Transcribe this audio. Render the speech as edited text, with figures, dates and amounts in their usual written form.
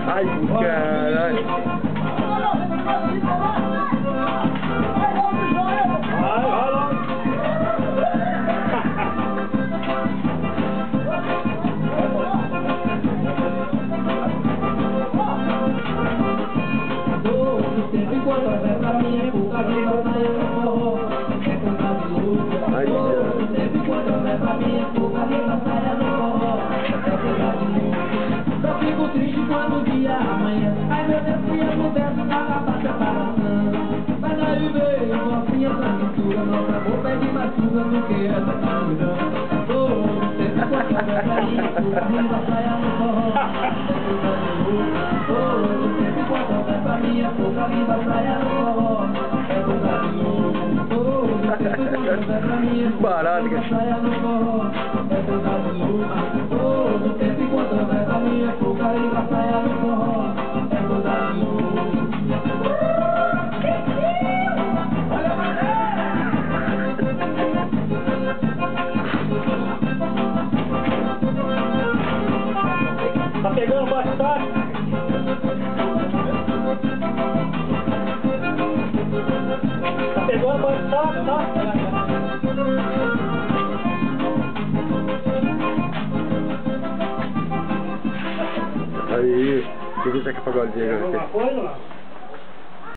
Ai, caralho. Só fico triste quando o dia amanhã. Ai meu Deus, se eu pudesse dar pra separação. Mas aí veio novinha essa mistura. Nossa boca é de machuca do que essa mistura. Sempre quando houver pra mim, linda saia no forró. Sempre quando houver pra mim, pouca linda saia no forró. É coisa de louco. Sempre quando houver pra mim, barato, linda saia no forró. É coisa de louco. Sempre quando houver pra mim, pouca linda saia no forró. É coisa de louco. Olha a maneira! Tá pegando bastante? Tá pegando bastante, tá? Aí, deixa eu ver se é que pagodinho. Alguma coisa, não?